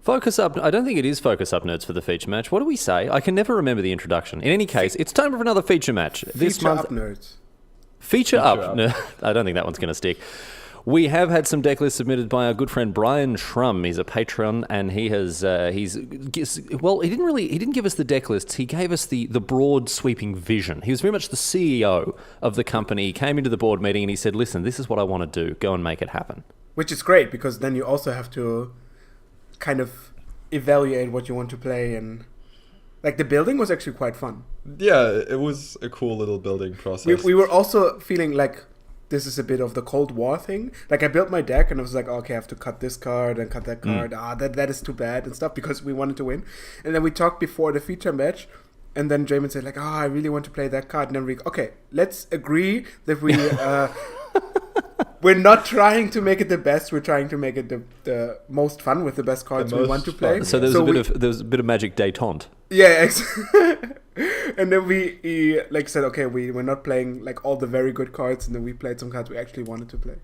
Focus up. I don't think it is focus up nerds for the feature match. What do we say? I can never remember the introduction. In any case, it's time for another feature match. This Feature month, up nerds. Feature up. No, I don't think that one's going to stick. We have had some deck lists submitted by our good friend Brian Schrum. He's a patron, and he has he didn't give us the deck lists. He gave us the broad sweeping vision. He was very much the CEO of the company. He came into the board meeting and he said, "Listen, this is what I want to do. Go and make it happen." Which is great because then you also have to kind of evaluate what you want to play, and like the building was actually quite fun. Yeah, it was a cool little building process. We were also feeling like this is a bit of the Cold War thing. Like I built my deck and I was like, okay, I have to cut this card and cut that card. That is too bad and stuff because we wanted to win. And then we talked before the feature match, and then Jamin said like, I really want to play that card. And then let's agree that we're not trying to make it the best. We're trying to make it the most fun with the best cards we want to play. So there was a bit of magic détente. Yeah, and then we said, okay, we're not playing like all the very good cards, and then we played some cards we actually wanted to play.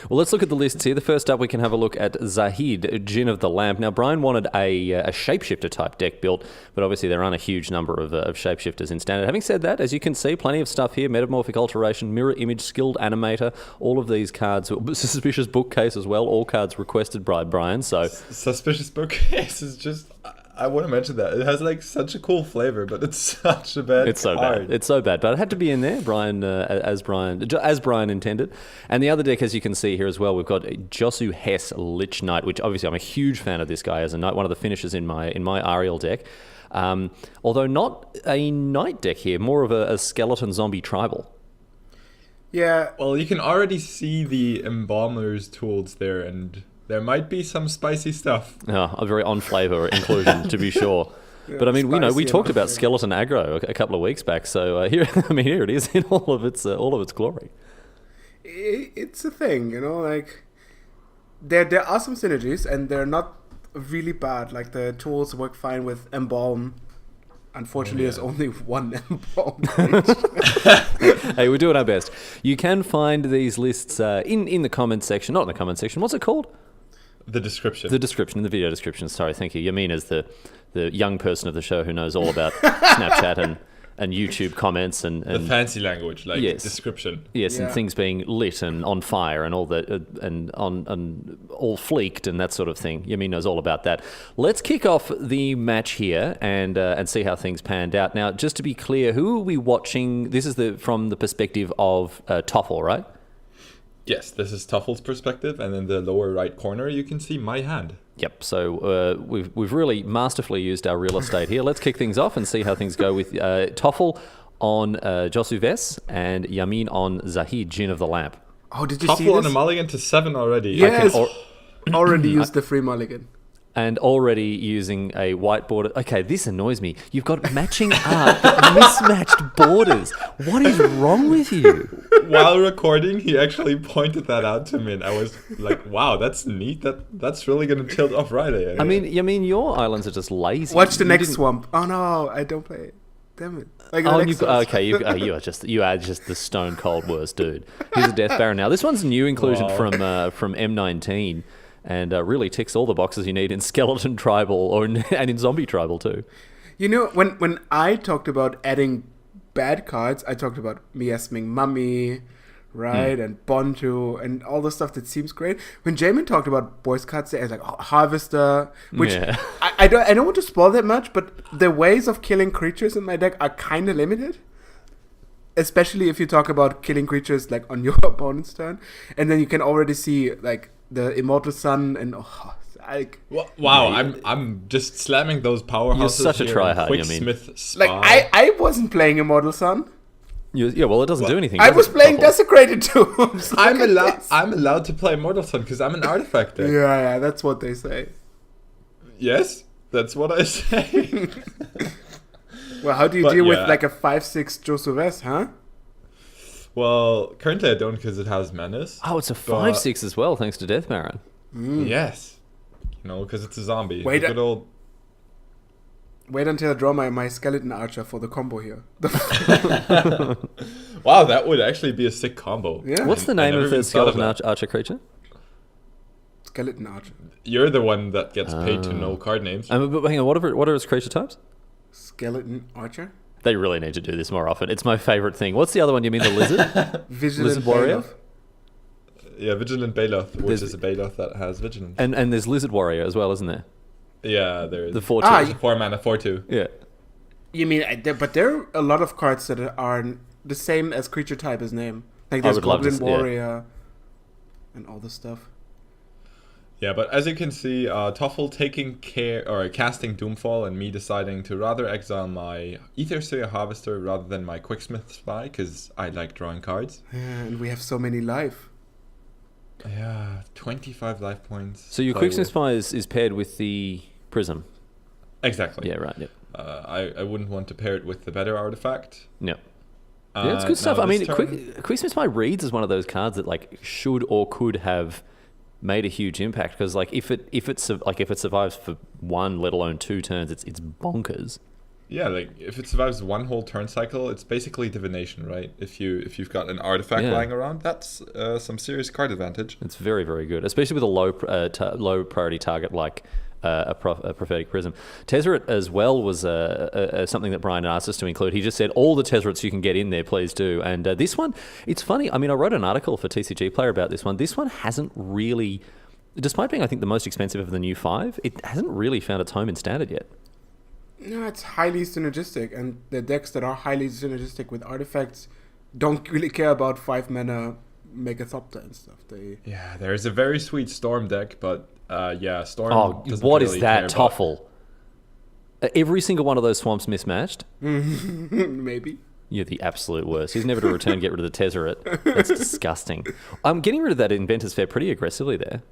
Well, let's look at the lists here. The first up, we can have a look at Zahid, Djinn of the Lamp. Now, Brian wanted a shapeshifter type deck built, but obviously there aren't a huge number of shapeshifters in standard. Having said that, as you can see, plenty of stuff here. Metamorphic Alteration, Mirror Image, Skilled Animator, all of these cards. Suspicious Bookcase as well, all cards requested by Brian. So Suspicious Bookcase is just... I want to mention that. It has like such a cool flavor, but it's such a bad card. It's so bad, but it had to be in there, Brian, as Brian intended. And the other deck, as you can see here as well, we've got Josu Vess Lich Knight, which obviously I'm a huge fan of this guy as a knight, one of the finishers in my Ariel deck. Although not a knight deck here, more of a skeleton zombie tribal. Yeah. Well, you can already see the embalmer's tools there, and there might be some spicy stuff. A very on flavor inclusion, to be sure. Yeah, but I mean, we talked about skeleton aggro a couple of weeks back, so here it is in all of its glory. It's a thing, like there are some synergies, and they're not really bad. Like the tools work fine with embalm. Unfortunately, there's only one embalm. Hey, we're doing our best. You can find these lists in the comments section, not in the comments section. What's it called? The description. The description, in the video description. Sorry, thank you. Yamin is the young person of the show who knows all about Snapchat and YouTube comments and the fancy language, like description. Yes, and things being lit and on fire and all that, and all fleeked and that sort of thing. Yamin knows all about that. Let's kick off the match here and see how things panned out. Now, just to be clear, who are we watching? This is from the perspective of Toffel, right? Yes, this is Toffel's perspective, and in the lower right corner you can see my hand. Yep, so we've really masterfully used our real estate here. Let's kick things off and see how things go with Toffel on Josu Vess and Jamin on Zahid, Djinn of the Lamp. Oh, did you Toffel see this? on a mulligan to 7 already. Yes, already used the free mulligan. And already using a whiteboard. Okay, this annoys me. You've got matching art, but mismatched borders. What is wrong with you? While recording, he actually pointed that out to me, and I was like, wow, that's neat. That's really going to tilt off Friday. I mean, your islands are just lazy. Watch the next swamp. Oh, no, I don't play it. Damn it. You are just the stone cold worst dude. Here's a Death Baron now. This one's a new inclusion from M19. And really ticks all the boxes you need in skeleton tribal and in zombie tribal too. When I talked about adding bad cards, I talked about Miasming Mummy, right, and Bontu, and all the stuff that seems great. When Jamin talked about boys cards, there's like Harvester, which I don't want to spoil that much, but the ways of killing creatures in my deck are kind of limited. Especially if you talk about killing creatures like on your opponent's turn, and then you can already see like the Immortal Sun and I'm just slamming those powerhouses. You're such a tryhard, Quicksmith like I wasn't playing Immortal Sun. Well, it doesn't do anything. I was playing Desecrated Tombs. I'm allowed to play Immortal Sun because I'm an artifact deck. Yeah, that's what they say. Yes, that's what I say. Well, how do you deal with like a 5/6 Josu Vess, huh? Well, currently I don't because it has menace. Oh, it's a 5/6 as well, thanks to Death Baron. Yes. Because it's a zombie. Wait until I draw my skeleton archer for the combo here. Wow, that would actually be a sick combo. Yeah. What's the name of the skeleton archer creature? Skeleton Archer. You're the one that gets paid to know card names. But hang on, what are its creature types? Skeleton Archer? They really need to do this more often. It's my favorite thing. What's the other one? You mean the lizard? Vigilant Lizard Warrior? Bailiff. Yeah, Vigilant Bailiff, which is a Bailiff that has Vigilance. And there's Lizard Warrior as well, isn't there? Yeah, there's The 4/2. there's a 4-mana 4/2. Yeah. You mean, but there are a lot of cards that are the same as creature type as name. Like there's would love to Goblin see- yeah. Warrior and all this stuff. Yeah, but as you can see, Toffel taking care or casting Doomfall, and me deciding to rather exile my Aethersphere Harvester rather than my Quicksmith Spy because I like drawing cards. Yeah, and we have so many life. Yeah, 25 life points. So your Play Quicksmith with- Spy is paired with the Prism. Exactly. Yeah, right. Yep. I wouldn't want to pair it with the better artifact. Yep. Yeah, it's good stuff. now I mean, this turn- Quicksmith Spy reads as one of those cards that like should or could have made a huge impact because like if it survives for one, let alone 2 turns, it's bonkers. Yeah, like if it survives one whole turn cycle, it's basically divination, right? If you've got an artifact Yeah. lying around, that's some serious card advantage. It's very, very good, especially with a low priority target like a prophetic prism. Tezzeret as well was something that Brian asked us to include. He just said all the Tezzerets you can get in there, please do. And this one, it's funny. I mean, I wrote an article for TCG Player about this one. This one hasn't really, despite being I think the most expensive of the new 5, it hasn't really found its home in standard yet. No, it's highly synergistic, and the decks that are highly synergistic with artifacts don't really care about 5 mana Megathopter and stuff. Yeah, there's a very sweet Storm deck, but yeah, Storm. Oh, doesn't what really is that, care about- Toffel? Every single one of those swamps mismatched. Maybe. You're the absolute worst. He's never to return, get rid of the Tezzeret. That's disgusting. I'm getting rid of that Inventor's Fair pretty aggressively there.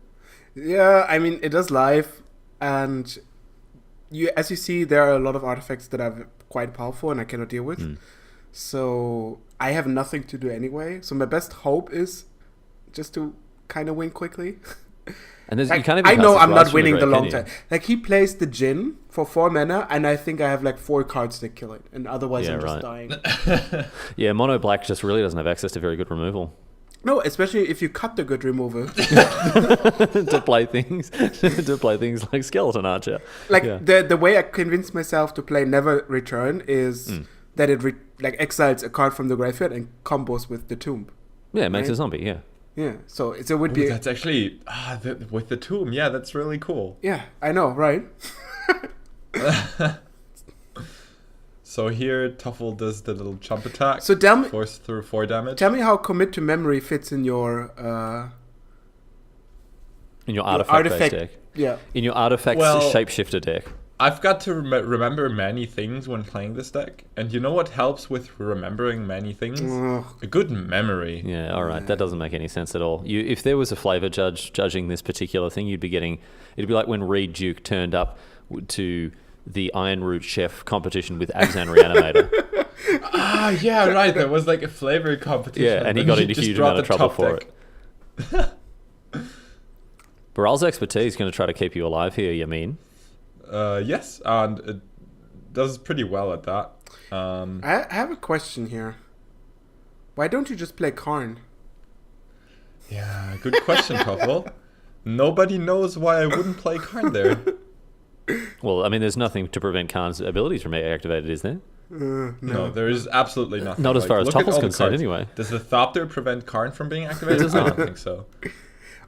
Yeah, I mean, it does live, and as you see, there are a lot of artifacts that are quite powerful and I cannot deal with. So I have nothing to do anyway. So my best hope is just to kind of win quickly. And there's, Like, you can't even I cast know this I'm Rise not from winning the grave, long can you? time. Like he plays the Djinn for 4 mana, and I think I have like 4 cards that kill it, and otherwise Yeah, I'm just right. dying. Yeah, mono black just really doesn't have access to very good removal No, especially if you cut the good removal. to play things like Skeleton Archer. Like Yeah. the way I convinced myself to play Never Return is that it exiles a card from the graveyard and combos with the tomb. Yeah, it makes Right? a zombie. Yeah. Yeah, so it would Ooh, be. that's actually with the tomb. Yeah, that's really cool. Yeah, I know, right? So here, Toffel does the little jump attack. So tell me, Force through 4 damage. tell me how Commit to Memory fits in your In your artifact-based deck. Yeah. In your artifact Well- shapeshifter deck. I've got to remember many things when playing this deck, and you know what helps with remembering many things? Ugh. A good memory. Yeah, all right. That doesn't make any sense at all. If there was a flavor judge judging this particular thing, you'd be getting. It'd be like when Reed Duke turned up to the Iron Root Chef competition with Abzan Reanimator. Ah, yeah, right. There was like a flavor competition. Yeah, and he got into just huge brought amount of the trouble top for deck. it. Baral's expertise is going to try to keep you alive here, Yamin. Yes, and it does pretty well at that. I have a question here. Why don't you just play Karn? Yeah, good question, Toffel. Nobody knows why I wouldn't play Karn there. Well, I mean, there's nothing to prevent Khan's abilities from being activated, is there? No, there is absolutely nothing. Not as far as look at Toffel's all the concerned, cards. anyway. Does the Thopter prevent Karn from being activated? does I don't not. think so.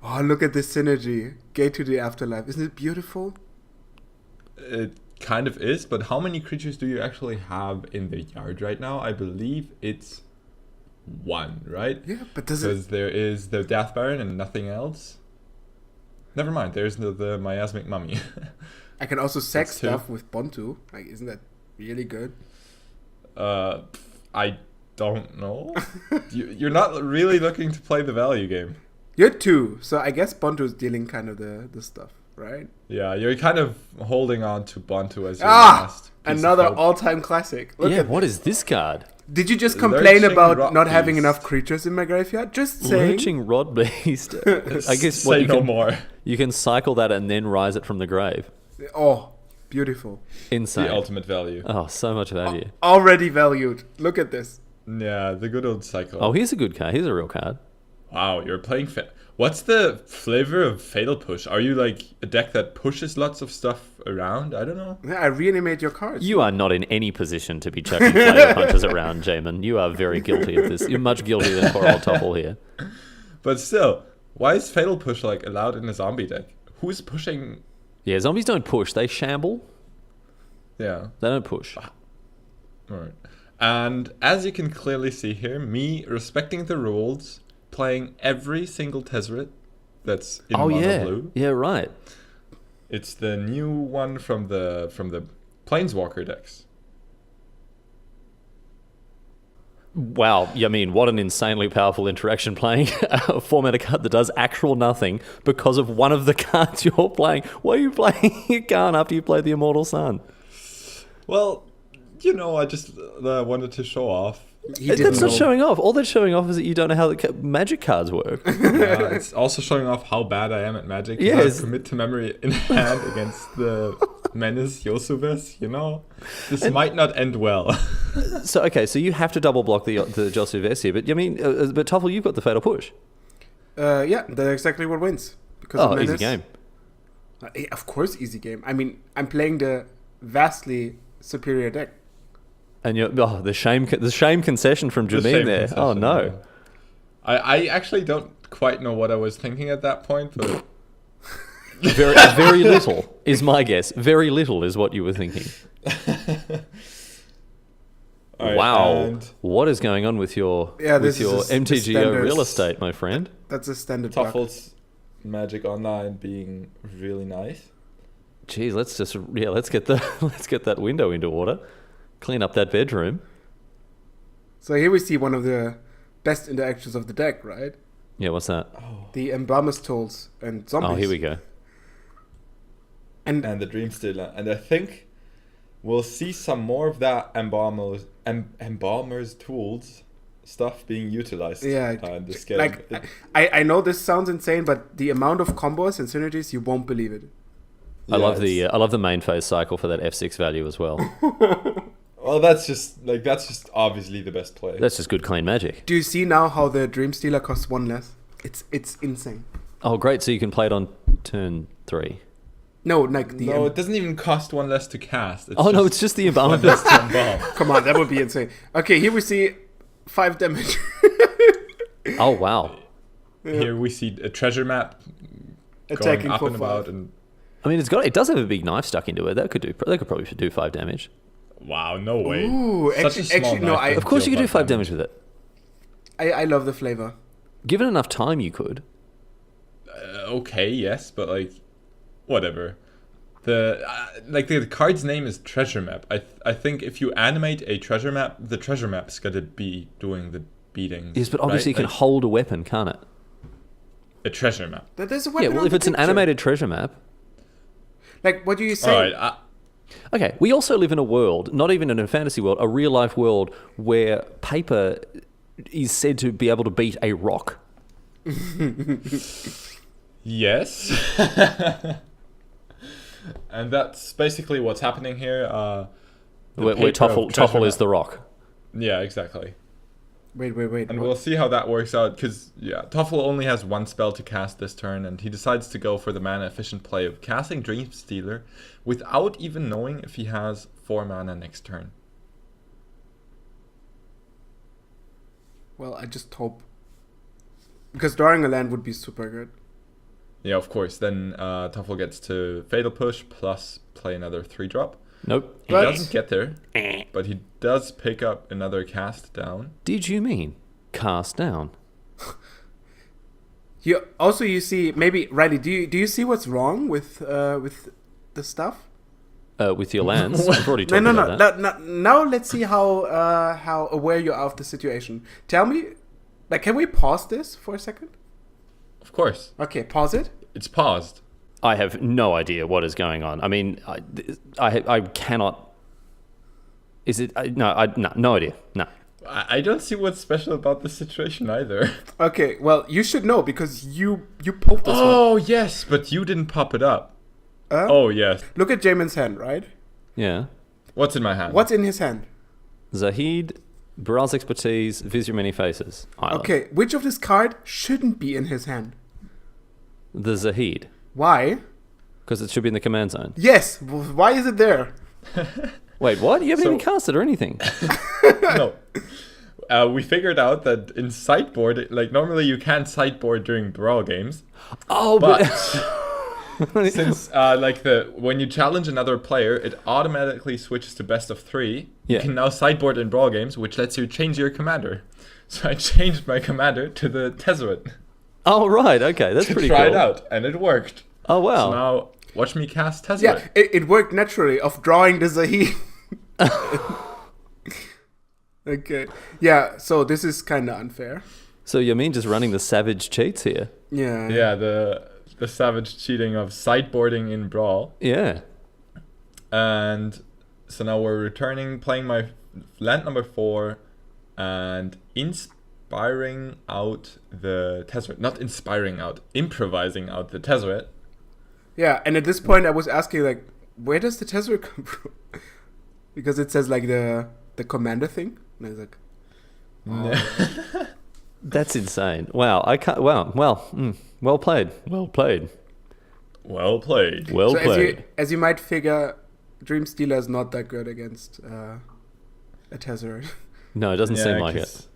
Oh, look at this synergy. Gate to the Afterlife. Isn't it beautiful? It kind of is, but how many creatures do you actually have in the yard right now? I believe it's 1, right? Yeah, but does it... Because there is the Death Baron and nothing else. Never mind, there's the Miasmic Mummy. I can also sex It's 2. stuff with Bontu. Like, isn't that really good? I don't know. You're not really looking to play the value game. You're 2, so I guess Bontu's dealing kind of the stuff, right? Yeah, you're kind of holding on to Bantu as your Ah! last piece of Another hope. all-time classic. Look Yeah, at what is this card? Did you just complain Lurching about Rock not having Beast. enough creatures in my graveyard? Just saying. Lurching Rod Beast. I guess what Say you no can, more. you can cycle that and then rise it from the grave. Oh, beautiful. Insane. The ultimate value. Oh, so much value. Already valued. Look at this. Yeah, the good old cycle. Oh, here's a good card. Here's a real card. Wow, you're playing What's the flavor of Fatal Push? Are you like a deck that pushes lots of stuff around? I don't know. Yeah, I reanimate your cards. You are not in any position to be chucking flavor punches around, Jamin. You are very guilty of this. You're much guiltier than poor old Toffel here. But still, why is Fatal Push like allowed in a zombie deck? Who's pushing? Yeah, zombies don't push. They shamble. Yeah. They don't push. Alright. And as you can clearly see here, me respecting the rules, playing every single Tezzeret that's in mono blue. Yeah, right. It's the new one from the Planeswalker decks. Wow, Jamin, what an insanely powerful interaction playing a 4-mana card that does actual nothing because of one of the cards you're playing. Why are you playing a card after you played the Immortal Sun? Well, you know, I just wanted to show off. That's not showing off. All that's showing off is that you don't know how the Magic cards work. Yeah, it's also showing off how bad I am at Magic. Yes. I commit to memory in hand against the menace Josu Vess, you know? This might not end well. So you have to double block the Josu Vess here, but but Toffel, you've got the Fatal Push. Yeah, that's exactly what wins. Because Easy game. Of course, easy game. I mean, I'm playing the vastly superior deck. And the shame concession from Jamin there. Oh no. Yeah. I actually don't quite know what I was thinking at that point, but very little is my guess. Very little is what you were thinking. Right, wow. What is going on with your MTGO real estate, my friend? That's a standard block. Toffel's Magic Online being really nice. Geez, let's get that window into order. Clean up that bedroom. So here we see one of the best interactions of the deck, right? Yeah, what's that? The Embalmer's Tools and Zombies. Oh, here we go. And the Dream Stealer. And I think we'll see some more of that Embalmer's Tools stuff being utilized in this game. Like, I know this sounds insane, but the amount of combos and synergies, you won't believe it. I love the main phase cycle for that F6 value as well. Well, that's just obviously the best play. That's just good, clean Magic. Do you see now how the Dream Stealer costs 1 less? It's insane. Oh, great! So you can play it on turn 3. No, like the it doesn't even cost 1 less to cast. It's just the Embalmer. Come on, that would be insane. Okay, here we see 5 damage. Oh wow! Here we see a treasure map Attacking going up for and 5. about, and I mean, it does have a big knife stuck into it. That could probably do 5 damage. wow, no way. Ooh, Such a small actually, no, knife Of course, you deal could do 5 damage with it. I love the flavor. Given enough time, you could. Okay, yes, but like, whatever. The card's name is Treasure Map. I think if you animate a treasure map, the treasure map's gonna be doing the beating. Yes, but obviously right? you can hold a weapon, can't it? A treasure map. There's a Yeah, weapon well, on if the it's an picture. animated treasure map. Like, what do you say? All right. Okay, we also live in a world, not even in a fantasy world, a real life world where paper is said to be able to beat a rock. Yes. And that's basically what's happening here. Where Toffel is the rock. Yeah, exactly. Wait. And what? we'll see how that works out, because, Toffel only has 1 spell to cast this turn, and he decides to go for the mana-efficient play of casting Dream Stealer without even knowing if he has 4 mana next turn. Well, I just hope. Because drawing a land would be super good. Yeah, of course. Then Toffel gets to Fatal Push plus play another 3-drop. Nope. He doesn't get there, but he does pick up another cast down. Did you mean cast down? You see, maybe Riley, do you see what's wrong with the stuff? With your lands? I've already talked about that. Now let's see how aware you are of the situation. Tell me, like, can we pause this for a second? Of course. Okay, pause it. It's paused. I have no idea what is going on. I mean, I cannot. Is it? No idea. No. I don't see what's special about this situation either. Okay, well, you should know because you pulled this one. Oh, yes, but you didn't pop it up. Oh, yes. Look at Jamin's hand, right? Yeah. What's in my hand? What's in his hand? Zahid, Brawl's Expertise, Viz Your Many Faces. Isla. Okay, which of this card shouldn't be in his hand? The Zahid. Why? Because it should be in the command zone. Yes. Why is it there? Wait, what? You haven't So- even cast it or anything. No. We figured out that in sideboard, like normally you can't sideboard during Brawl games, Oh, but but... since when you challenge another player, it automatically switches to best of 3. Yeah. You can now sideboard in Brawl games, which lets you change your commander. So I changed my commander to the Tezzeret Oh, right. Okay, that's to pretty try cool. it out, and it worked. Oh, wow. So now watch me cast Tezzeret. Yeah, it worked naturally of drawing the Zahid. Okay. Yeah, so this is kind of unfair. So Jamin just running the savage cheats here. Yeah. Yeah, the savage cheating of sideboarding in Brawl. Yeah. And so now we're returning, playing my land number 4, and inspiring out the Tezzeret. Not inspiring out, improvising out the Tezzeret. Yeah, and at this point I was asking, like, where does the Tezzeret come from? Because it says, like, the commander thing. And I was like, oh. That's insane. Wow. I can't. Wow. Well played. Well played. Well played. Well So played. as you might figure, Dream Stealer is not that good against a Tezzeret. No, it doesn't seem like it. 'cause-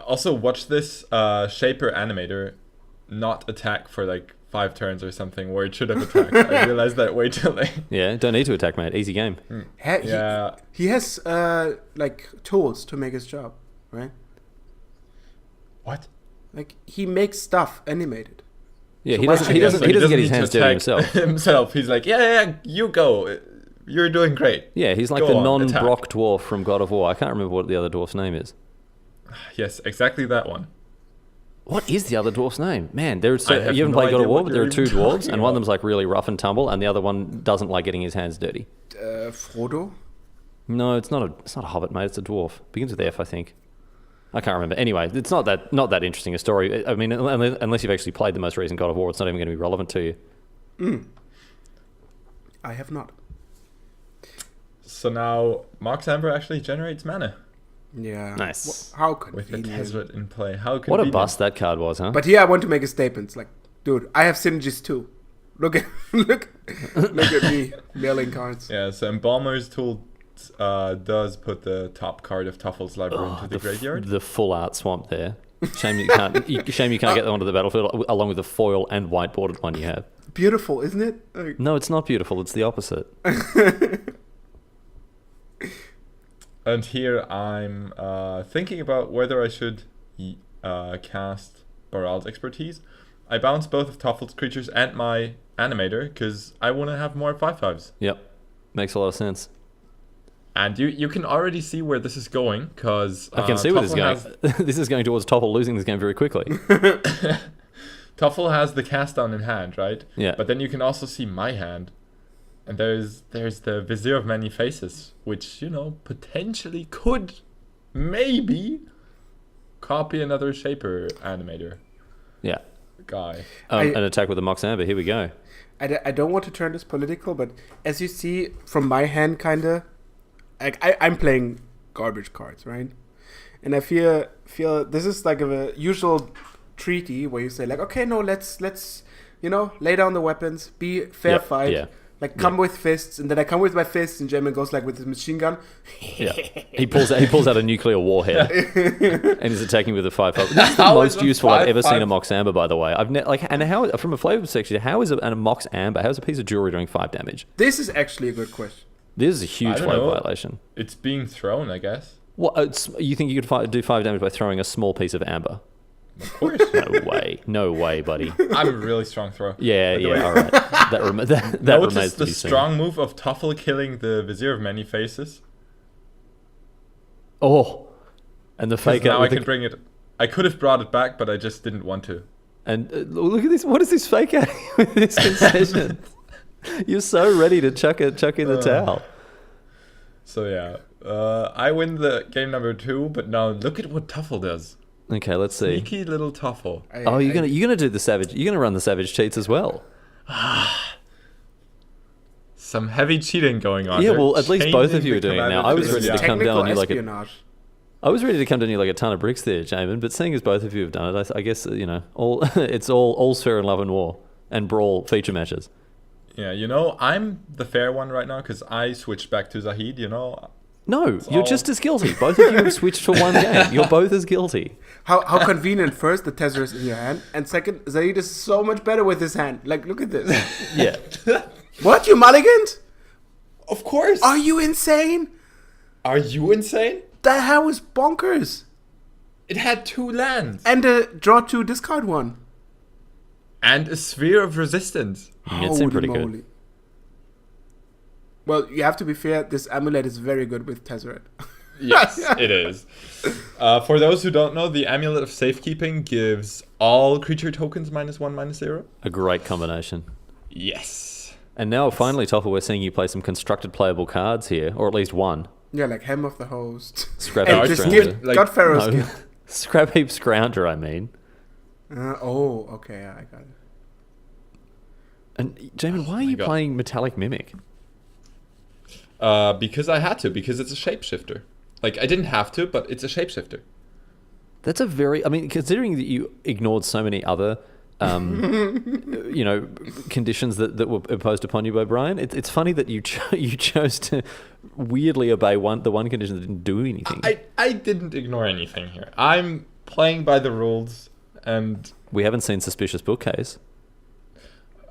Also, watch this Shaper animator not attack for like 5 turns or something where it should have attacked. I realized that way too late. Yeah. Don't need to attack, mate. Easy game. Yeah. He has like tools to make his job, right? What? Like he makes stuff animated. Yeah. So He why doesn't. should He he- doesn't. So He doesn't get need his to hands dirty attack himself. himself. He's like, yeah, you go. You're doing great. Yeah. He's like Go the on, non-Brock dwarf from God of War. I can't remember what the other dwarf's name is. Yes, exactly that one. What is the other dwarf's name? Man, there's I have you haven't no played God idea of War, what but there are you're 2 even dwarves, talking and one of about. them's like really rough and tumble, and the other one doesn't like getting his hands dirty. Frodo. No, it's not a hobbit, mate. It's a dwarf. Begins with F, I think. I can't remember. Anyway, it's not that interesting a story. I mean, unless you've actually played the most recent God of War, it's not even going to be relevant to you. I have not. So now Mox Amber actually generates mana Yeah. Nice. How with the convenient. Tezzeret in play. How What a convenient. bust that card was, huh? But here I want to make a statement. It's like, dude, I have synergies too. Look at look at me mailing cards. Yeah, so Embalmer's Tool does put the top card of Toffel's library into the graveyard. The full art swamp there. Shame you can't. Shame you can't get that onto the battlefield along with the foil and whiteboarded one you have. Beautiful, isn't it? Like, No, it's not beautiful. It's the opposite. And here I'm thinking about whether I should cast Baral's Expertise. I bounce both of Toffel's creatures and my animator because I want to have more 5/5s. Yep, makes a lot of sense. And you can already see where this is going because I can see where this is going. This is going towards Toffel losing this game very quickly. Toffel has the cast down in hand, right? Yeah. But then you can also see my hand. And there's the Vizier of Many Faces, which, potentially could maybe copy another Shaper animator Yeah. guy. An attack with the Mox Amber. Here we go. I don't want to turn this political, but as you see from my hand, kinda, like I'm playing garbage cards, right? And I feel this is like a usual treaty where you say like, okay, no, let's lay down the weapons, be fair Yep, fight. yeah. Like come with fists, and then I come with my fists, and Jamin goes like with his machine gun. Yeah. He pulls out a nuclear warhead and is attacking with a 5/5. This is the How is most a useful I've ever 5/5? seen a Mox Amber, by the way. And how from a flavor perspective, how is a Mox Amber? How is a piece of jewelry doing 5 damage? This is actually a good question. This is a huge I don't flavor know. violation. It's being thrown, I guess. What? You think you could do 5 damage by throwing a small piece of amber? Of course. No way, buddy. I'm a really strong thrower. Yeah, By the way. all right. That remains Notice to the be seen. strong move of Toffel killing the Vizier of Many Faces. Oh, and the 'Cause fake now out I with can the, bring it. I could have brought it back, but I just didn't want to. and look at this. What is this fake out with this concession? You're so ready to chuck in the towel. So yeah, I win the game number 2, but now look at what Toffel does. Okay, let's see. Sneaky little Toffel. Oh, you're gonna do the savage. You're gonna run the savage cheats as well. Some heavy cheating going on. Yeah, They're well, at least both of changing you are the doing it now. commander I was the ready to Vizier. come Technical down you like a- espionage. I was ready to come down you like a ton of bricks there, Jamin. But seeing as both of you have done it, I guess all it's all fair in love and war. and Brawl feature matches. Yeah, I'm the fair one right now because I switched back to Zahid, No, you're just as guilty. Both of you have switched for one game. You're both as guilty. How convenient, first, the Tezzeret is in your hand, and second, Zahid is so much better with his hand. Like, look at this. Yeah. What, you mulliganed? Of course. Are you insane? Are you insane? That hand was bonkers. It had 2 lands. And a draw 2, discard 1. And a sphere of resistance. It seemed pretty good. Well, you have to be fair, this amulet is very good with Tezzeret. Yes, it is. For those who don't know, the Amulet of Safekeeping gives all creature tokens -1/-0. A great combination. Yes. And now, finally, Toffel, we're seeing you play some constructed playable cards here, or at least one. Yeah, like Hem of the Host. Scrap And Heap just Scrounger. give God Pharaoh's No. gift. Scrap Heap Scrounger, I mean. Okay, yeah, I got it. And, Jamin, why are you God. playing Metallic Mimic? Because I had to, because it's a shapeshifter. Like, I didn't have to, but it's a shapeshifter. That's a very... I mean, considering that you ignored so many other... conditions that were imposed upon you by Brian. It's funny that you chose to weirdly obey the one condition that didn't do anything. I didn't ignore anything here. I'm playing by the rules, and We haven't seen Suspicious Bookcase.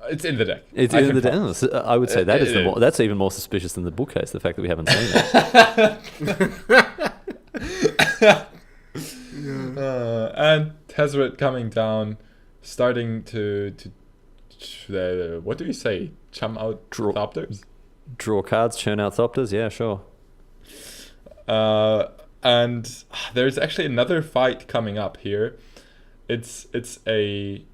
it's in the deck. It's I in can the promise. deck. I would say that's even more suspicious than the bookcase. The fact that we haven't seen it. And Tezzeret coming down, starting to what do you say? Chum out Thopters? Draw cards, churn out Thopters. Yeah, sure. And there's actually another fight coming up here. It's an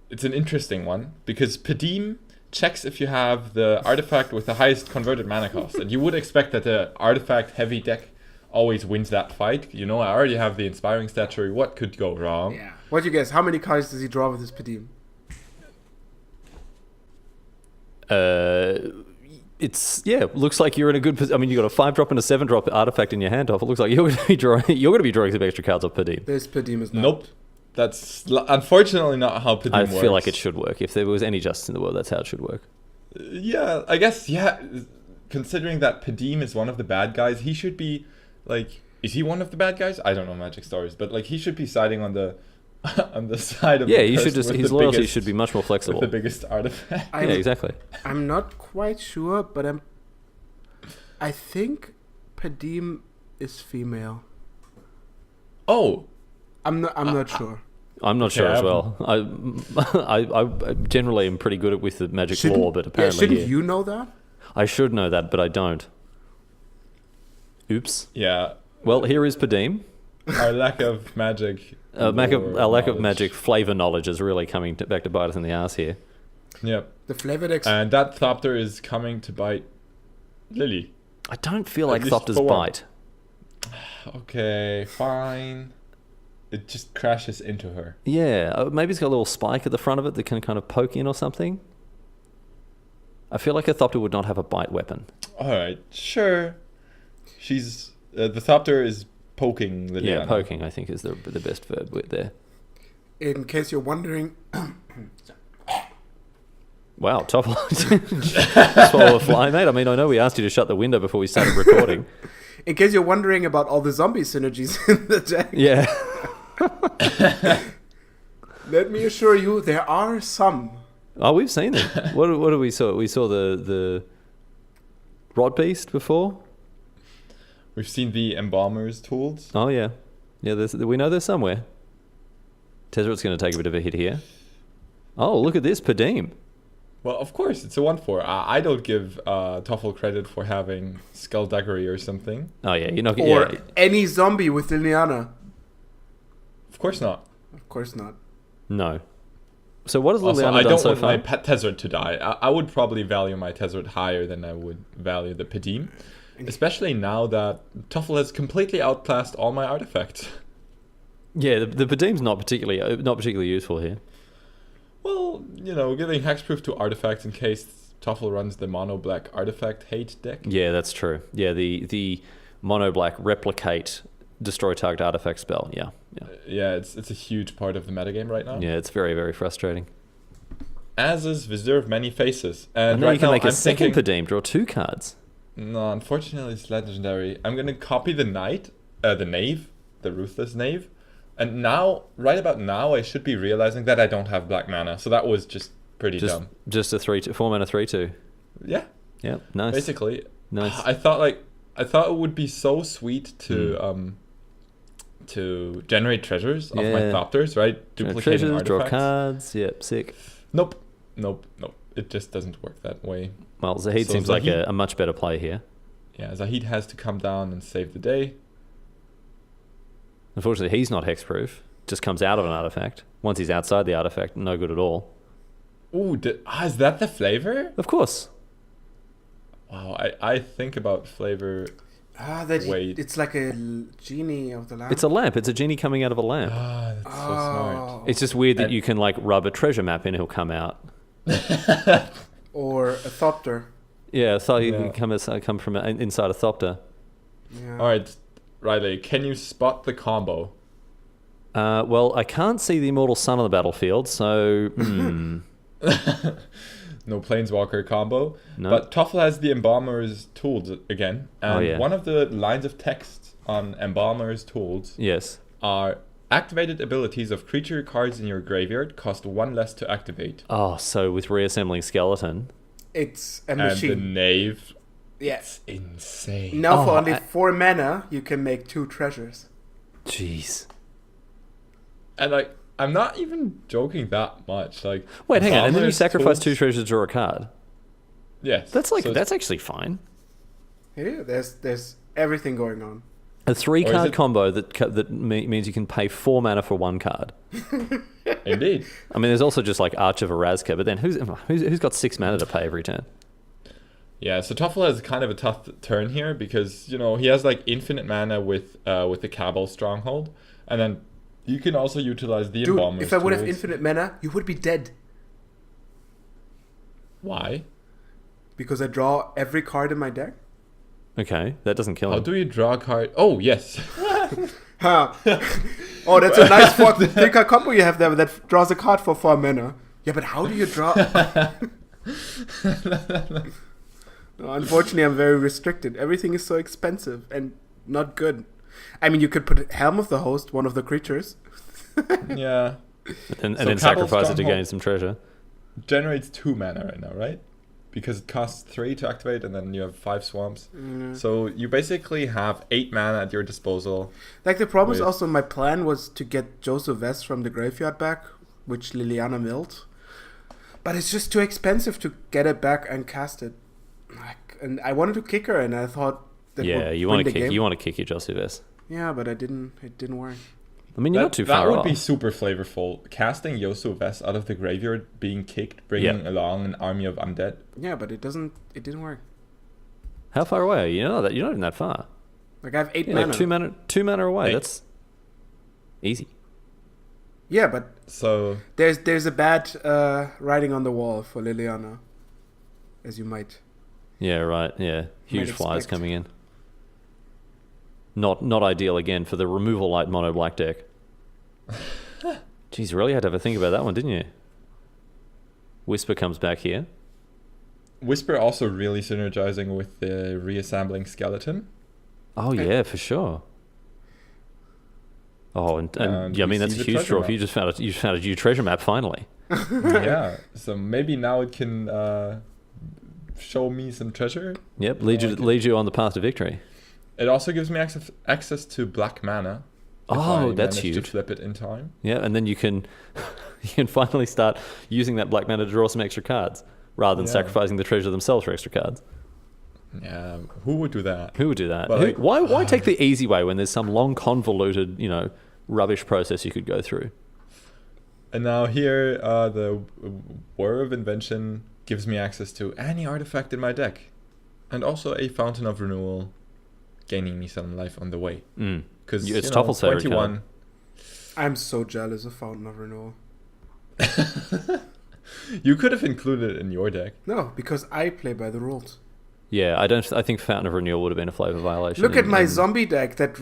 interesting one because Padim checks if you have the artifact with the highest converted mana cost, and you would expect that the artifact heavy deck always wins that fight. I already have the Inspiring Statuary. What could go wrong? Yeah. What do you guess? How many cards does he draw with his Padim? Looks like you're in a good position. I mean, you got a 5-drop and a 7-drop artifact in your hand off. It looks like you're going to be drawing some extra cards off Padim. This Padim is not. Nope. That's unfortunately not how Padim works. I feel like it should work. If there was any justice in the world, that's how it should work. Yeah, I guess, yeah. Considering that Padim is one of the bad guys, he should be, like... Is he one of the bad guys? I don't know Magic stories, but, like, he should be siding on the side of he should just... His loyalty should be much more flexible. With the biggest artifact. Yeah, exactly. I'm not quite sure, but I think Padim is female. Oh! I'm not sure. I'm not sure as well. I generally am pretty good with the Magic lore, but apparently... shouldn't you know that? I should know that, but I don't. Oops. Yeah. Well, here is Padim. Our lack of Magic... Our lack of Magic flavor knowledge is really coming back to bite us in the ass here. Yep. The flavor decks... And that Thopter is coming to bite Lily. I don't feel like At least Thopters for one. bite. Okay, fine. It just crashes into her. Yeah, maybe it's got a little spike at the front of it that can kind of poke in or something. I feel like a Thopter would not have a bite weapon. Alright, sure. She's... the Thopter is poking Liliana. Yeah, poking, I think, is the best verb there. In case you're wondering... Wow, Toffel. Swallow a fly, mate. I mean, I know we asked you to shut the window before we started recording. In case you're wondering about all the zombie synergies in the deck... Yeah. Let me assure you, there are some. Oh, we've seen them. What did we saw? We saw the Rot Beast before. We've seen the Embalmer's tools. Oh yeah, yeah. We know there's somewhere. Tezzeret's going to take a bit of a hit here. Oh, look at this Padim. Well, of course, it's a 1/4. I don't give Toffel credit for having Skullduggery or something. Oh yeah, you're not. Or Yeah. any zombie with Liliana. Of course not. Of course not. No. So what has Also, Liliana I done don't so want far? my pet Tezzeret to die. I would probably value my Tezzeret higher than I would value the Padim. Especially now that Toffel has completely outclassed all my artifacts. Yeah, the Padim's not particularly useful here. Well, giving hexproof to artifacts in case Toffel runs the mono black artifact hate deck. Yeah, that's true. Yeah, the mono black replicate destroy target artifact spell. Yeah. Yeah, it's a huge part of the metagame right now. Yeah, it's very, very frustrating. As's Vizier of Many Faces. And And now right you can now make a I'm second thinking, Padim, draw 2 cards. no, unfortunately it's legendary. I'm gonna copy the Knight, the Knave, the Ruthless Knave. And now, right about now, I should be realizing that I don't have black mana. So that was just pretty dumb. Just a 4 mana 3/2. Yeah, Yeah, nice. basically. Nice. I thought it would be so sweet to generate treasures off my Yeah. Thopters, right? Duplicating Treasures, draw artifacts. cards. Yep, sick. Nope. It just doesn't work that way. Well, Zahid So seems like Zahid- a much better play here. Yeah, Zahid has to come down and save the day. Unfortunately, he's not hexproof. Just comes out of an artifact. Once he's outside the artifact, no good at all. Ooh, is that the flavor? Of course. Wow, I think about flavor. Wait. It's like a genie of the lamp. It's a lamp. It's a genie coming out of a lamp. Ah, that's so smart. It's just weird that And- you can like rub a treasure map in and he'll come out. Or a thopter. Yeah, so you Yeah. can come from inside a Thopter. Yeah. All right, Riley, can you spot the combo? Well, I can't see the Immortal Sun on the battlefield, so... No Planeswalker combo. No. But Toffel has the Embalmer's tools again. And yeah. one of the lines of text on Embalmer's tools Yes. are activated abilities of creature cards in your graveyard cost 1 less to activate. Oh, so with reassembling Skeleton... It's a And the machine. Knave, Yeah. it's insane. Now for Oh, only 4 mana, you can make 2 treasures. Jeez. And like, I'm not even joking that much. Like, Wait, hang on. And then you Embalmer's sacrifice tools- 2 treasures to draw a card. Yes. That's So that's actually fine. Yeah, there's everything going on. A Or is 3-card it- combo that means you can pay 4 mana for 1 card. Indeed. I mean, there's also just like Arch of Erazka, but then who's got 6 mana to pay every turn? Yeah, so Toffel has kind of a tough turn here because, you know, he has like infinite mana with the Cabal Stronghold. And then you can also utilize the Dude, Embalmer's if I would have tools. infinite mana, you would be dead. Why? Because I draw every card in my deck. Okay, that doesn't kill How him. do you draw a card? Oh, yes. Huh. Oh, that's a nice 3-card combo you have there that draws a card for 4 mana. Yeah, but how do you draw... No, unfortunately, I'm very restricted. Everything is so expensive and not good. I mean, you could put Helm of the Host, one of the creatures. Yeah. And So then Cabal sacrifice it to Stronghold- gain some treasure. Generates 2 mana right now, right? Because it costs 3 to activate and then you have 5 swamps. So you basically have 8 mana at your disposal. Like, the problem is With- also my plan was to get Josu Vess from the graveyard back, which Liliana milled. But it's just too expensive to get it back and cast it. Like, and I wanted to kick her, and I thought that Yeah, would you win want the to kick. game. You want to kick your Josu Vess. Yeah, but it didn't work. I mean, you're not too far That would off. be super flavorful. Casting Josu Vess out of the graveyard, being kicked, bringing along an army of undead. Yeah, but it didn't work. How far away are you? You're not even that far. Like, I have 8 Yeah, mana. like 2 mana away. 8. That's easy. Yeah, but So there's a bad writing on the wall for Liliana, as you might. Yeah, right. Yeah, huge Might flies expect. coming in. Not ideal again for the removal light mono black deck. Jeez, you really had to have a think about that one, didn't you? Whisper comes back here. Whisper also really synergizing with the reassembling skeleton. Oh yeah, for sure. Oh, and yeah, I we mean that's see a the huge treasure draw. map. You just found a new treasure map finally. Yeah. So maybe now it can show me some treasure. Yep, lead you on the path to victory. It also gives me access to black mana. if Oh, I that's manage huge. To flip it in time. Yeah, and then you can finally start using that black mana to draw some extra cards rather than Yeah. sacrificing the treasure themselves for extra cards. Yeah. Who would do that? Who would do that? But, like, Why take the easy way when there's some long, convoluted, rubbish process you could go through? And now here, the Whir of Invention gives me access to any artifact in my deck, and also a Fountain of Renewal, gaining me some life on the way. Because It's Toffel's favorite 21. I'm so jealous of Fountain of Renewal. You could have included it in your deck. No, because I play by the rules. Yeah, I think Fountain of Renewal would have been a flavor violation. Look at my zombie deck that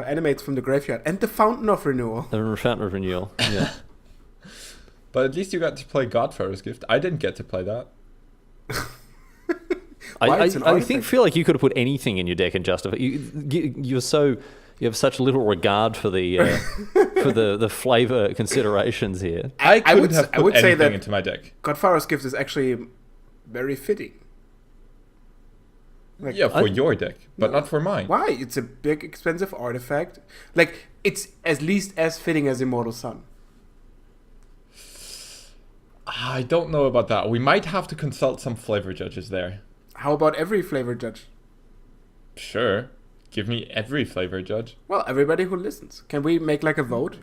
animates from the graveyard, and the Fountain of Renewal. The Fountain of Renewal. Yeah. But at least you got to play Godfather's Gift. I didn't get to play that. I feel like you could have put anything in your deck and justify. You have such little regard for the for the flavor considerations here. I would say that into my deck. Godfather's Gift is actually very fitting. Like, yeah, for your deck, but not for mine. Why? It's a big, expensive artifact. Like, it's at least as fitting as Immortal Sun. I don't know about that. We might have to consult some flavor judges there. How about every flavor judge? Sure. Give me every flavor judge. Well, everybody who listens. Can we make like a vote?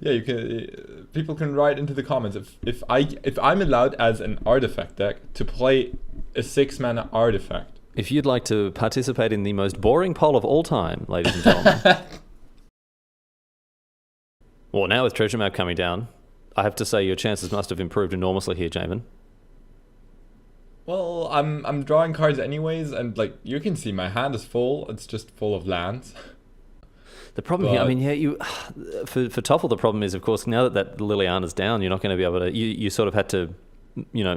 Yeah, you can. People can write into the comments if I'm allowed as an artifact deck to play a 6-mana artifact. If you'd like to participate in the most boring poll of all time, ladies and gentlemen. Well, now with Treasure Map coming down, I have to say your chances must have improved enormously here, Jamin. Well, I'm drawing cards anyways, and like you can see my hand is full. It's just full of lands. The problem here, I mean, yeah, for Toffel, the problem is, of course, now that Liliana's down, you're not going to be able to. You sort of had to,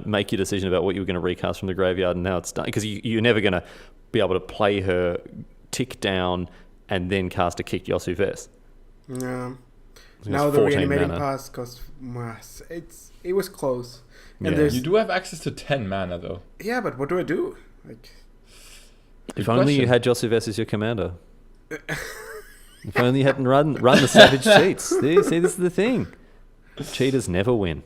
make your decision about what you were going to recast from the graveyard, and now it's done because you're never going to be able to play her, tick down, and then cast a kick Josu Vess. Yeah. Now the reanimating pass costs mass. It was close. And you do have access to 10 mana though. Yeah, but what do I do? Like, if only you had Josu Vess as your commander. If only you hadn't run the savage cheats. See, this is the thing. Cheaters never win.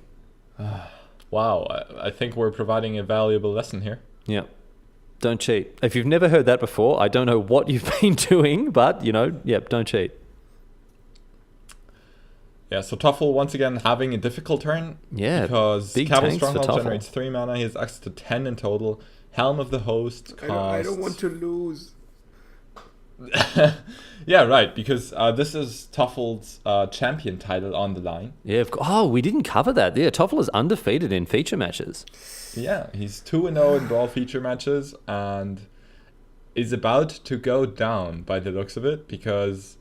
Wow, I think we're providing a valuable lesson here. Yeah. Don't cheat. If you've never heard that before, I don't know what you've been doing, but, don't cheat. Yeah, so Toffel once again having a difficult turn. Yeah, because big Cabal tanks for Stronghold Toffel. generates 3 mana. He has access to 10 in total. Helm of the Host costs... I don't want to lose. Yeah, right, because this is Toffel's champion title on the line. Yeah, oh, we didn't cover that. Yeah, Toffel is undefeated in feature matches. Yeah, he's 2-0 in Brawl feature matches and is about to go down by the looks of it because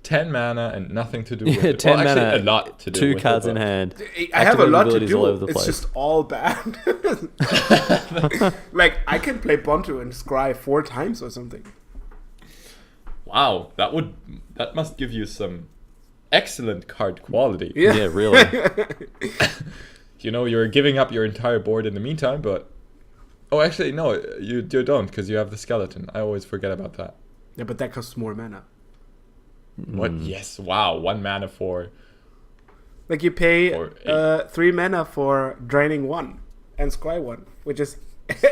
10 mana and nothing to do with it. 10 well, mana, actually, a lot to do 2 with cards it, in hand. I have a lot to do. All over the it's place. just all bad. Like, I can play Bontu and Scry 4 times or something. Wow, that must give you some excellent card quality. Yeah, really. You're giving up your entire board in the meantime, but... Oh, actually, no, you don't, because you have the skeleton. I always forget about that. Yeah, but that costs more mana. What? Yes, wow, 1 mana for... Like, you pay 3 mana for draining 1 and Scry 1, which is,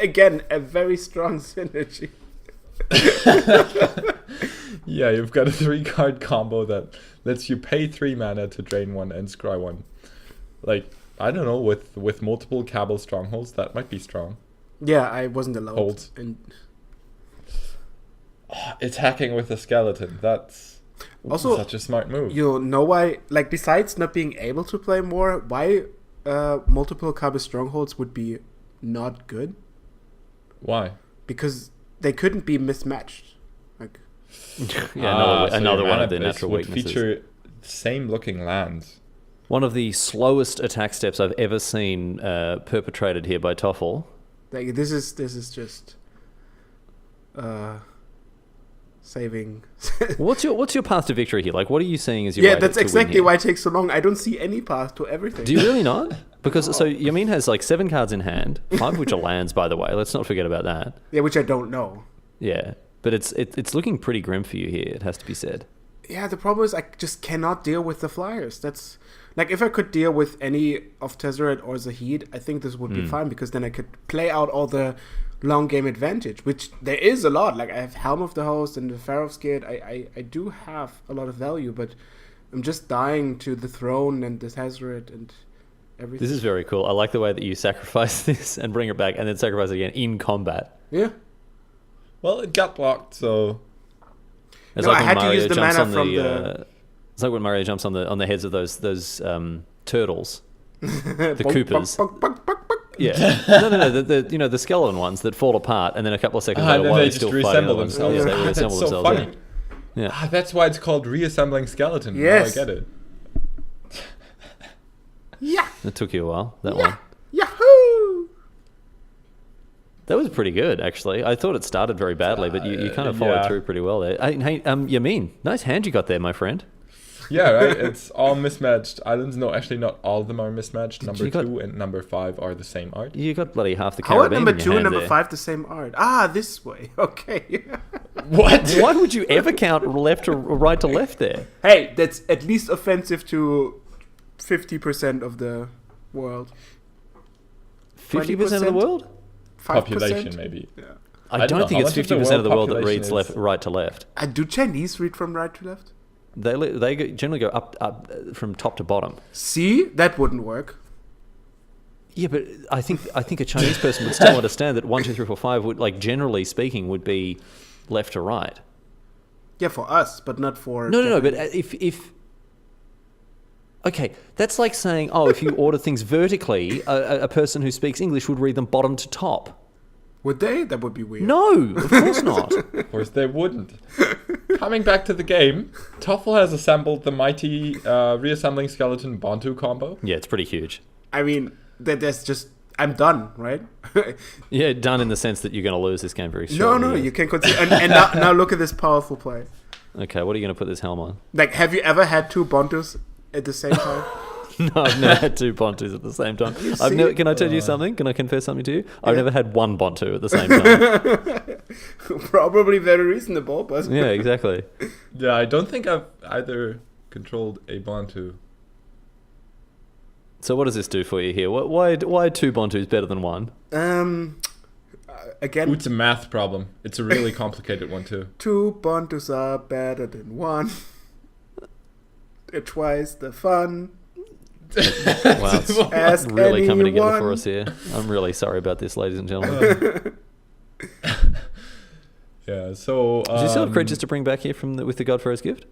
again, a very strong synergy. Yeah, you've got a 3-card combo that lets you pay 3 mana to drain 1 and scry 1. Like, I don't know, with multiple Cabal Strongholds, that might be strong. Yeah, I wasn't allowed. Holds. It's hacking with a skeleton. That's also such a smart move. You know why, like, besides not being able to play more, why multiple Cabal Strongholds would be not good? Why? Because they couldn't be mismatched. Like, yeah, another one of the natural would weaknesses. Feature same looking lands. One of the slowest attack steps I've ever seen perpetrated here by Toffel. Like, this is just saving. What's your path to victory here? Like, what are you seeing as your way that's to exactly win why it takes so long. I don't see any path to everything. Do you really not? Because so Jamin has like 7 cards in hand, 5 of which are lands, by the way. Let's not forget about that. Yeah, which I don't know. Yeah, but it's looking pretty grim for you here. It has to be said. Yeah, the problem is I just cannot deal with the flyers. That's like, if I could deal with any of Tezzeret or Zahid, I think this would be fine, because then I could play out all the long game advantage, which there is a lot. Like, I have Helm of the Host and the Pharaoh's Gate. I do have a lot of value, but I'm just dying to the throne and the Tezzeret and everything. This is very cool. I like the way that you sacrifice this and bring it back and then sacrifice it again in combat. Yeah. Well, it got blocked, so... It's no, like I had to use the mana from the... It's like when Mario jumps on the heads of those turtles, the Bonk, Coopers. bonk, bonk, bonk, bonk, bonk. Yeah, no, the skeleton ones that fall apart, and then a couple of seconds later, then while they they're just still reassemble fighting, themselves. Yeah, they That's reassemble so themselves. funny. Yeah. That's why it's called reassembling skeleton. Yes. Now I get it. Yeah. It took you a while, that Yeah. one. Yahoo! That was pretty good, actually. I thought it started very badly, but you kind of followed yeah. through pretty well there. Hey, Yamin, nice hand you got there, my friend. Yeah, right. It's all mismatched islands. No, actually, not all of them are mismatched. Number You got- 2 and number 5 are the same art. You got bloody half the How are Caribbean number in your 2 and hand number there. 5 the same art? Ah, this way. Okay. What? Why would you ever count left or right to left there? Hey, that's at least offensive to 50% of the world. 50% of the 20%? world? 5%? Population, maybe. I don't know. think How it's much of the 50% of the world that population reads is- left, right to left. Do Chinese read from right to left? They generally go up from top to bottom. See? That wouldn't work. Yeah, but I think a Chinese person would still understand that 1, 2, 3, 4, 5 would, like, generally speaking, would be left to right. Yeah, for us, but not for... No. But Japanese. if okay, that's like saying, oh, if you order things vertically, a person who speaks English would read them bottom to top. Would they? That would be weird. No, of course not. Of course, they wouldn't. Coming back to the game, Toffel has assembled the mighty reassembling skeleton Bantu combo. Yeah, it's pretty huge. I mean, that's just... I'm done, right? Yeah, done in the sense that you're going to lose this game very No, shortly. yes. you can consider... And now look at this powerful play. Okay, what are you going to put this helm on? Like, have you ever had 2 Bontus at the same time? No, I've never had 2 Bontus at the same time. I've see? never. Can I tell you something? Can I confess something to you? I've never had 1 Bontu at the same time. Probably very reasonable, but... Yeah, exactly. Yeah, I don't think I've either controlled a Bantu. So what does this do for you here? Why 2 Bontus better than 1? Again, Ooh, it's a math problem. It's a really complicated one, too. 2 Bontus are better than 1. Twice the fun. Wow, it's Ask really coming together anyone. for us here. I'm really sorry about this, ladies and gentlemen. Yeah, so... Do you still have creatures to bring back here with the Godfarer's Gift?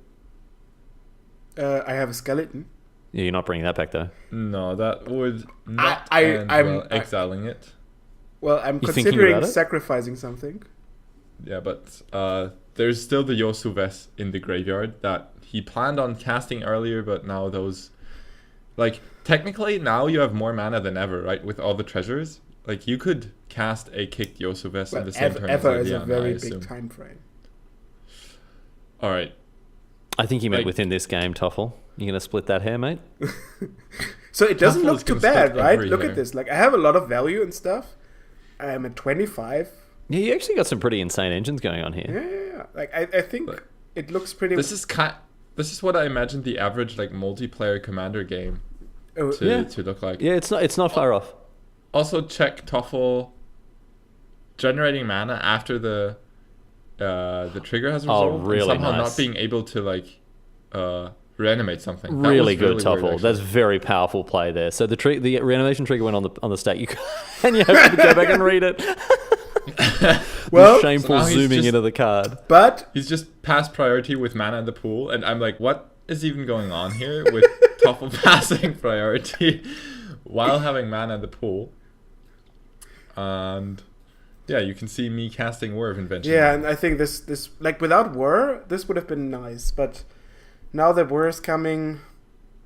I have a skeleton. Yeah, you're not bringing that back, though. No, that would not I'm- exiling it. Well, I'm You thinking considering about it? sacrificing something. Yeah, but there's still the Josu Vess in the graveyard that he planned on casting earlier, but now those... Like, technically, now you have more mana than ever, right? With all the treasures. Like, you could cast a kicked Josu Vess in Well, the same turn ever as is a Leviana, very I big assume. time frame. Alright. I think you meant Like- within this game, Toffel. You going to split that hair, mate? So it doesn't Toffel look is too gonna bad, split right? every Look hair. at this. Like, I have a lot of value and stuff. I'm at 25. Yeah, you actually got some pretty insane engines going on here. Yeah. Like, I think But it looks pretty... This is what I imagine the average, like, multiplayer commander game Oh, to look like. Yeah, it's not far off. Also, check Toffel generating mana after the trigger has Oh, resolved. really and somehow nice. not being able to, like, reanimate something. That Really was good, weird, Toffel. actually. That's very powerful play there. So the reanimation trigger went on the stack, and you have to go back and read it. Well, Shameful so now he's zooming just- into the card. but He's just passed priority with mana in the pool, and I'm like, what is even going on here with Toffel passing priority while having mana in the pool? And yeah, you can see me casting War of Invention. yeah, and I think this like without Whir, this would have been nice. But now that Whir is coming,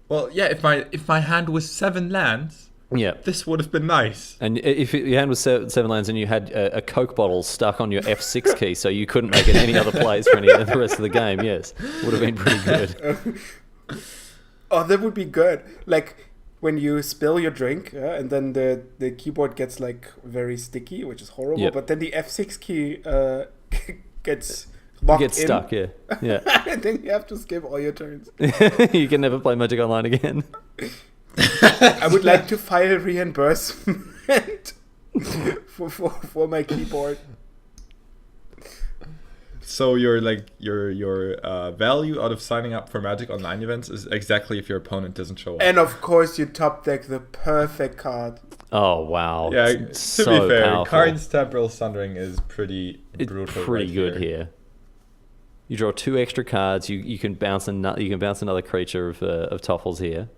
Well, yeah, if my hand was 7 lands, Yeah. this would have been nice. And if your hand was 7 lands and you had a Coke bottle stuck on your F6 key, so you couldn't make it any other plays for any of the rest of the game, yes, would have been pretty good. oh, that would be good. Like when you spill your drink, and then the keyboard gets like very sticky, which is horrible. Yep. But then the F6 key gets locked Get in, stuck, yeah. and then you have to skip all your turns. You can never play Magic Online again. I would like to file reimbursement for my keyboard. So your value out of signing up for Magic Online events is exactly if your opponent doesn't show up. And of course, you top deck the perfect card. Oh, wow. yeah, It's to so be fair, powerful. Karn's Temporal Sundering is pretty It's brutal. pretty right good here. You draw 2 extra cards. You can bounce another creature of Toffel's here.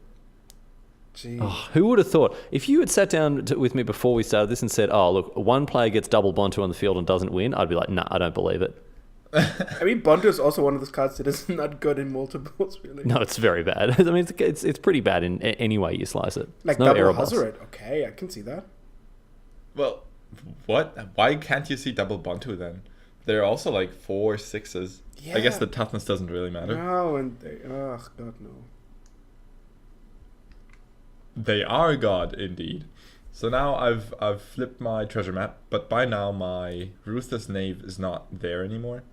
Gee. Oh, who would have thought? If you had sat down with me before we started this and said, "Oh, look, one player gets double Bontu on the field and doesn't win," I'd be like, "Nah, I don't believe it." I mean, Bonto is also one of those cards that is not good in multiples, really. No, it's very bad. I mean, it's pretty bad in any way you slice it. Like There's no double error bars. Hazoret. Okay, I can see that. Well, what? Why can't you see double Bantu then? They're also like 4 6s. I guess Yeah. the toughness doesn't really matter. No, and they, oh god, no. They are God indeed. So now I've flipped my treasure map, but by now my Ruthless Knave is not there anymore.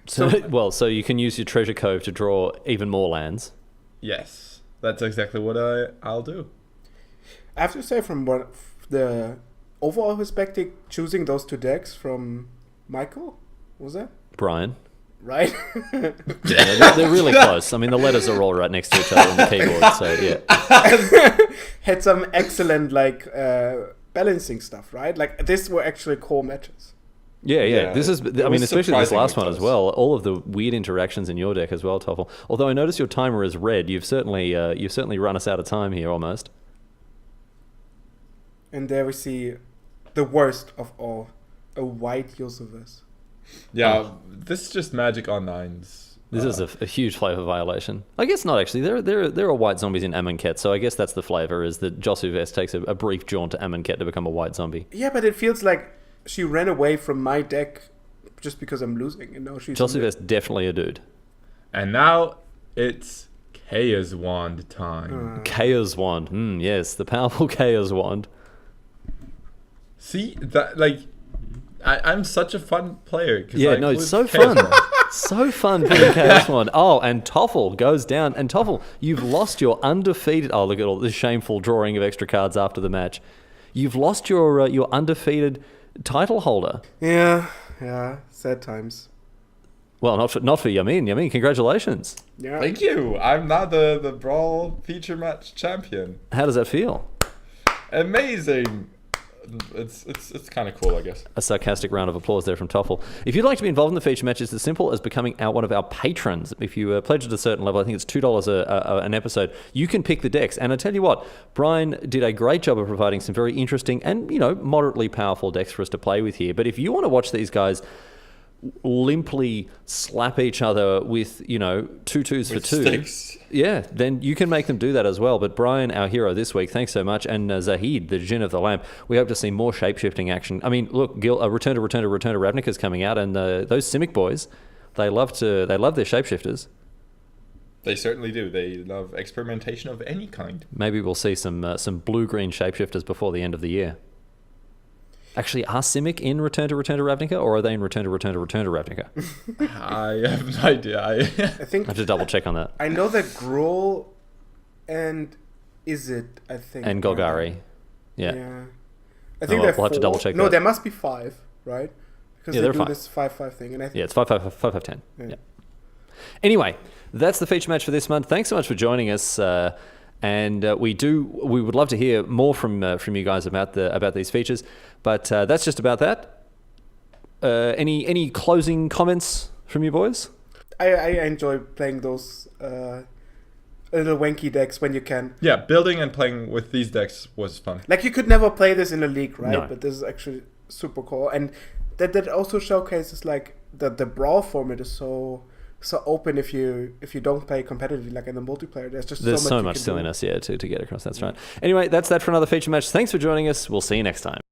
So you can use your treasure cove to draw even more lands. Yes, that's exactly what I'll do. I have to say, from what the overall perspective, choosing those two decks from Michael, was that Brian. right? Yeah, they're really close. I mean, the letters are all right next to each other on the keyboard, so yeah. Had some excellent balancing stuff, right? Like these were actually core matches. Yeah. Yeah, This is, it I mean, was especially this last surprisingly one as close. well. All of the weird interactions in your deck as well, Toffel. Although I notice your timer is red, you've certainly run us out of time here almost. And there we see the worst of all, a white Josu Vess. Yeah, this is just Magic Online's. This is a huge flavor violation. I guess not actually. There are white zombies in Amonkhet, so I guess that's the flavor. Is that Josu Vess takes a brief jaunt to Amonkhet to become a white zombie. Yeah, but it feels like she ran away from my deck just because I'm losing, and now she's Josu Vess definitely a dude. And now it's Chaos Wand time. Chaos Wand. Yes, the powerful Chaos Wand. See that I'm such a fun player. 'Cause Yeah, I no, it's so include Chaos fun. Wand. So fun putting Chaos Wand. Oh, and Toffel goes down. And Toffel, you've lost your undefeated... Oh, look at all this shameful drawing of extra cards after the match. You've lost your undefeated title holder. Yeah, sad times. Well, not for Jamin. Jamin, congratulations. Yeah. Thank you. I'm now the Brawl feature match champion. How does that feel? Amazing. It's kind of cool, I guess. A sarcastic round of applause there from Toffel. If you'd like to be involved in the feature match, it's as simple as becoming one of our patrons. If you pledge at a certain level, I think it's $2 an episode, you can pick the decks. And I tell you what, Brian did a great job of providing some very interesting and, moderately powerful decks for us to play with here. But if you want to watch these guys limply slap each other with, 2 twos for With 2. sticks. Yeah, then you can make them do that as well. But Brian, our hero this week, thanks so much. And Zahid, the Djinn of the Lamp, we hope to see more shape-shifting action. I mean, look, Return to Ravnica's coming out, and those Simic boys, they love their shapeshifters. They certainly do. They love experimentation of any kind. Maybe we'll see some blue-green shapeshifters before the end of the year. Actually, are Simic in Return to Ravnica, or are they in Return to Ravnica? I have no idea. I think I have to double check on that. I know that Brawl and Izzet, I think. And Golgari. Yeah. I think we'll they're have to 4. double check No, that. there must be 5, right? Because Yeah, they they're do 5. this 5-5 thing, and I think Yeah, it's 5-5-10. Yeah. Yeah. Anyway, that's the feature match for this month. Thanks so much for joining us. And we would love to hear more from you guys about these features. But that's just about that. Any closing comments from you boys? I enjoy playing those little wanky decks when you can. Yeah, building and playing with these decks was fun. Like, you could never play this in a league, right? No. But this is actually super cool, and that also showcases like that the Brawl format is so open. If you don't play competitively, like in the multiplayer, there's So you much can do. silliness, to get across. That's right. Anyway, that's that for another feature match. Thanks for joining us. We'll see you next time.